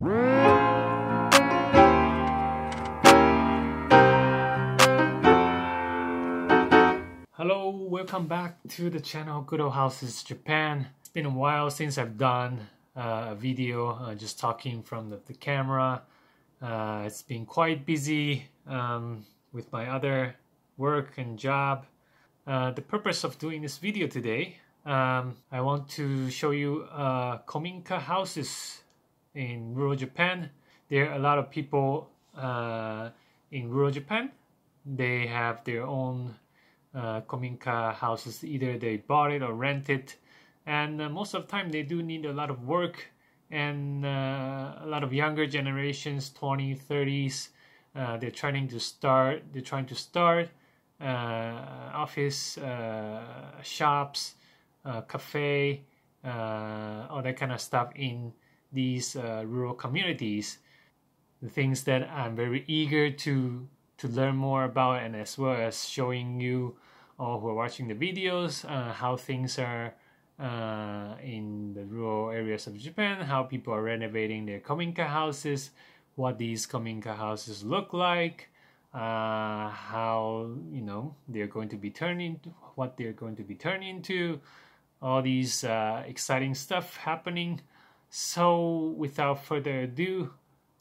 Hello, welcome back to the channel Good Old Houses Japan. It's been a while since I've done a video just talking from the camera. It's been quite busy with my other work and job. The purpose of doing this video today, I want to show you Kominka houses in rural Japan. There are a lot of people in rural Japan. They have their own Kominka houses. Either they bought it or rent it, and most of the time they do need a lot of work, and a lot of younger generations, 20s, 30s, they're trying to start office, shops, cafe, all that kind of stuff in these rural communities. The things that I'm very eager to learn more about, and as well as showing you all who are watching the videos how things are in the rural areas of Japan, how people are renovating their Kominka houses, what these Kominka houses look like, how they're going to be what they're going to be turned into, all these exciting stuff happening. So without further ado,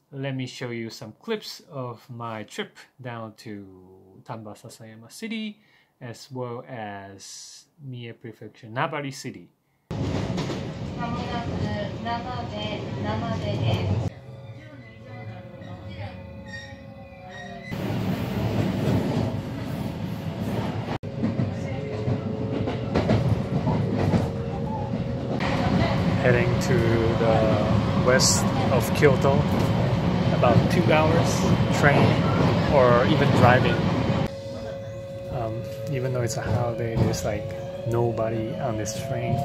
let me show you some clips of my trip down to Tamba Sasayama City, as well as Mie Prefecture, Nabari City. Heading to the west of Kyoto, about 2 hours train or even driving. Even though it's a holiday, there's like nobody on this train.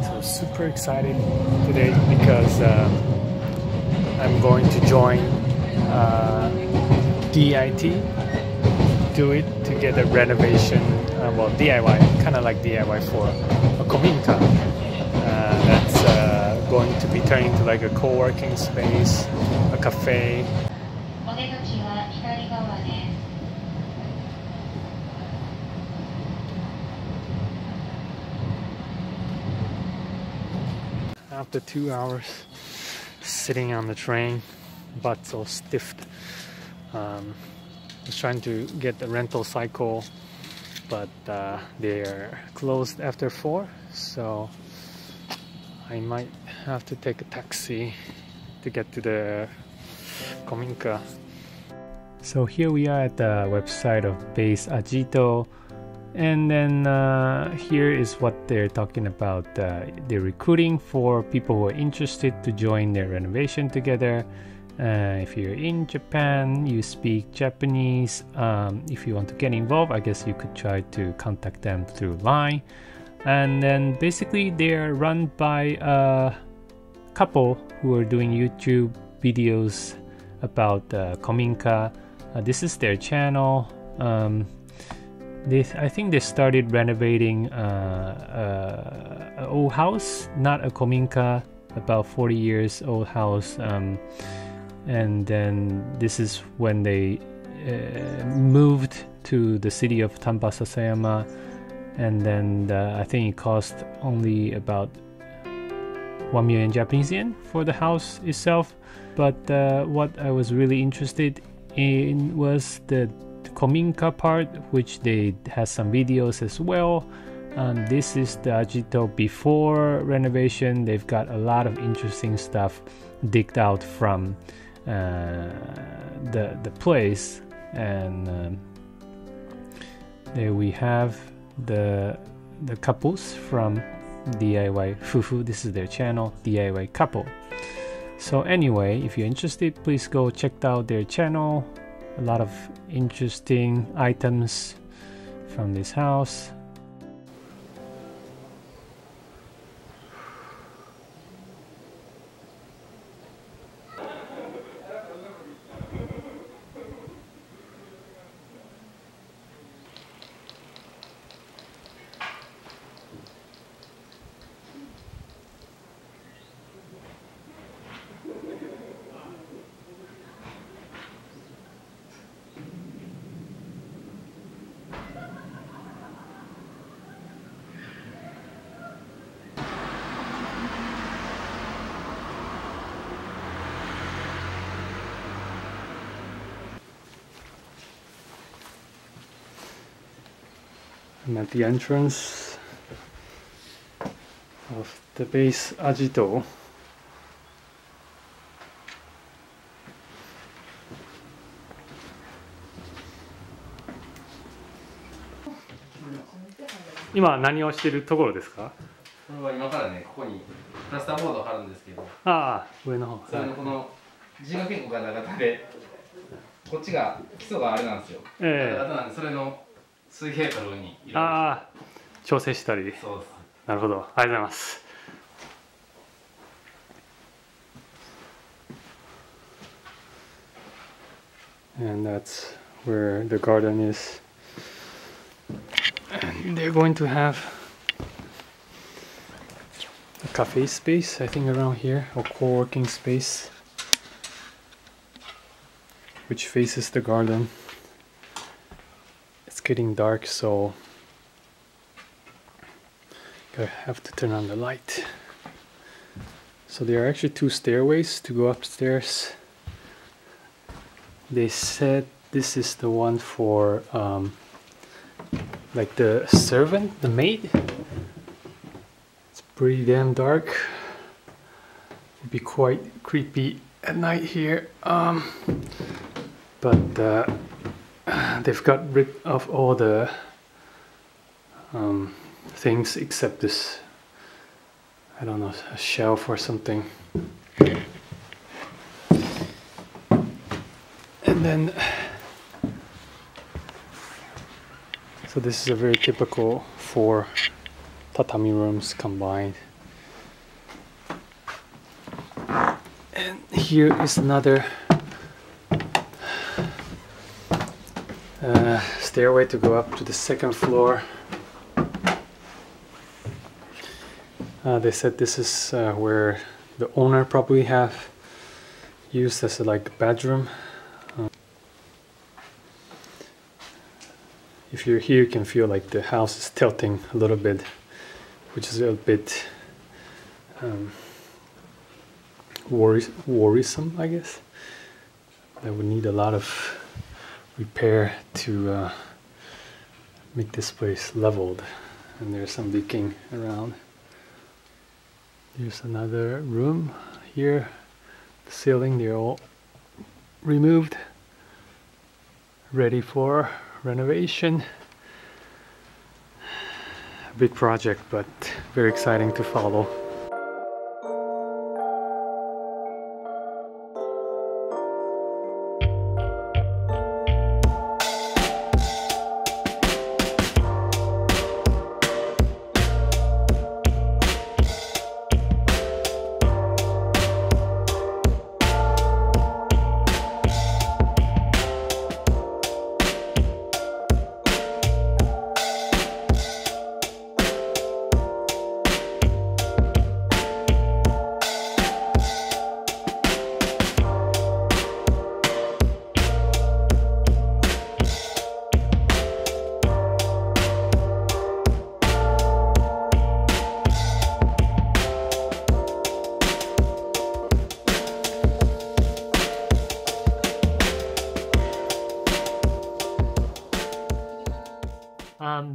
So super excited today because I'm going to join DIT, do it to get a renovation, well, DIY, kind of like DIY for a Kominka. That's going to be turned into like a co-working space, a cafe. After 2 hours sitting on the train, butt so stiff. I was trying to get the rental cycle, but they're closed after 4, so I might have to take a taxi to get to the Kominka. So here we are at the website of base Ajito, and then here is what they're talking about. They're recruiting for people who are interested to join their renovation together. If you're in Japan, you speak Japanese, if you want to get involved, I guess you could try to contact them through line. And then basically they're run by a couple who are doing YouTube videos about Kominka. This is their channel. I think they started renovating an old house, not a Kominka, about 40 years old house. And then this is when they moved to the city of Tamba Sasayama, and then I think it cost only about 1 million Japanese yen for the house itself. But what I was really interested in was the Kominka part, which they had some videos as well. This is the Ajito before renovation. They've got a lot of interesting stuff digged out from the place, and there we have the couples from DIY Fufu. This is their channel, DIY Couple. So anyway, if you're interested, please go check out their channel. A lot of interesting items from this house. I'm at the entrance of the base Ajito. Now, 何をしているところですか？これは今からね、ここにプラスターボードを貼るんですけど、ああ、上の方。それのこの人が結構ガタガタで、こっちが基礎があれなんですよ。ガタガタなんで、それの水平とるにいろいろ。ああ、調整したり。そうです。なるほど、ありがとうございます。And that's where the garden is. And they're going to have a cafe space, I think, around here, or co-working space, which faces the garden. It's getting dark, so I have to turn on the light. So there are actually 2 stairways to go upstairs. They said this is the one for like the servant, the maid. It's pretty damn dark. It'd be quite creepy at night here. But they've got rid of all the things except this, I don't know, a shelf or something. And then, so this is a very typical 4 tatami rooms combined. And here is another stairway to go up to the 2nd floor. They said this is where the owner probably have used as a like bedroom. If you're here, you can feel like the house is tilting a little bit, which is a bit worrisome, I guess. That would need a lot of repair to make this place leveled, and there's some leaking around. Here's another room here. The ceiling, they're all removed, ready for renovation. A big project, but very exciting to follow.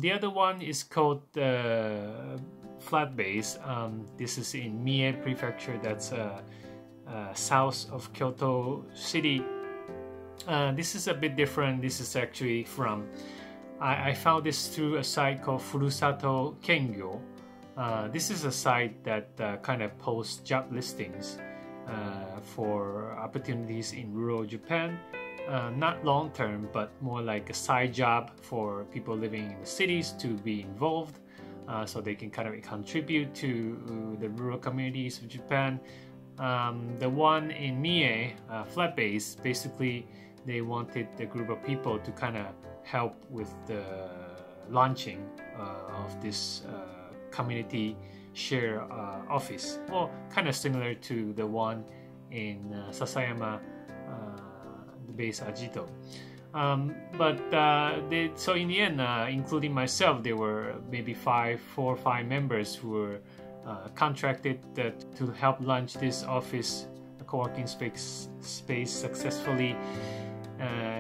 The other one is called Flat Base. This is in Mie Prefecture, that's south of Kyoto City. This is a bit different. This is actually from, I found this through a site called Furusato Kengyo. This is a site that kind of posts job listings for opportunities in rural Japan. Not long term, but more like a side job for people living in the cities to be involved, so they can kind of contribute to the rural communities of Japan. The one in Mie, Flat Base, basically they wanted a group of people to kind of help with the launching of this community share office, well, kind of similar to the one in Sasayama, the base Ajito. So in the end, including myself, there were maybe 4 or 5 members who were contracted to help launch this office, co-working space successfully.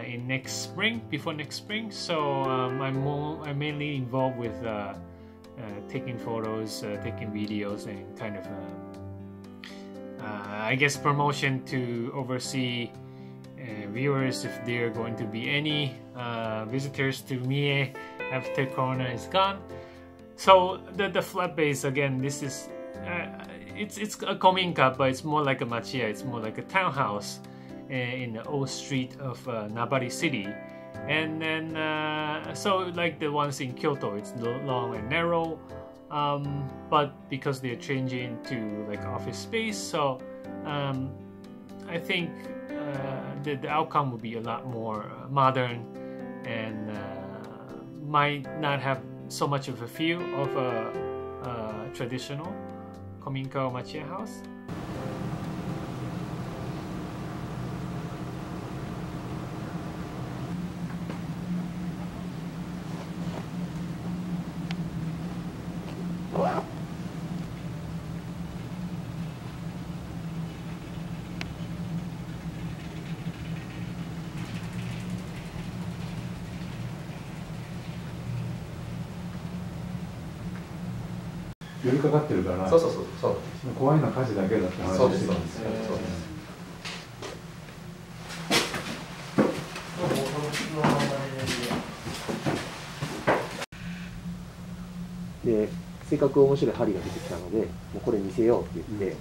in next spring, before next spring. So I'm mainly involved with taking photos, taking videos, and kind of I guess promotion to oversee viewers if there are going to be any visitors to Mie after Corona is gone. So the flat base, again, this is it's a Kominka, but it's more like a machiya. It's more like a townhouse in the old street of Nabari city. And then so like the ones in Kyoto, it's long and narrow, but because they're changing to like office space, so I think the outcome will be a lot more modern and might not have so much of a feel of a traditional Kominka or machiya house.寄りかかってるから、そう怖いのは火事だけだって話してるんですよ。で、せっかく面白い針が出てきたので、もうこれ見せようって言っ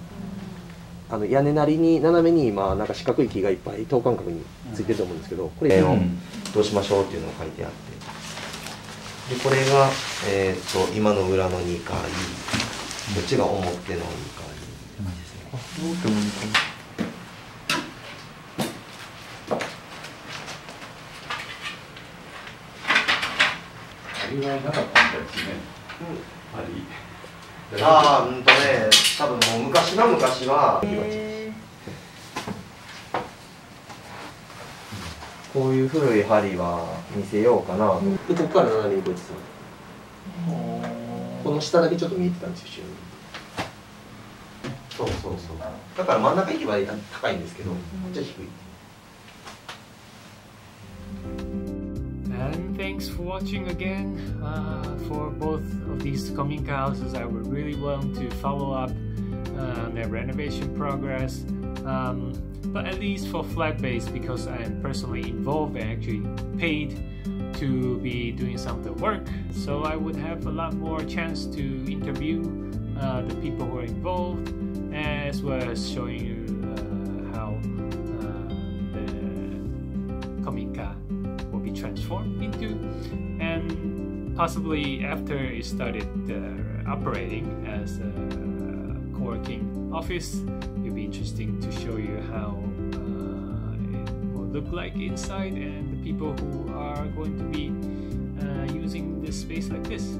て、屋根なりに斜めに今なんか四角い木がいっぱい等間隔についてると思うんですけど、これをどうしましょうっていうのが書いてあって、でこれが今の裏の2階、こっちが表の2階ですね。針がなかったみたいですね。ああ、多分もう昔はこういう古い針は見せようかなと。でここから斜めにこいつこの下だけちょっと見えてたんですよ、後ろに。そうだから真ん中行けば高いんですけど、こっちは低い。And thanks for watching again. For both of these Kominka houses, I would really want to follow up their renovation progress. But at least for flat base, because I am personally involved and actually paid to be doing some of the work, so I would have a lot more chance to interview the people who are involved, as well as showing you how the Kominka will be transformed into, and possibly after it started operating as a co-working office, it'll be interesting to show you how it will look like inside and the people who are going to be using this space like this.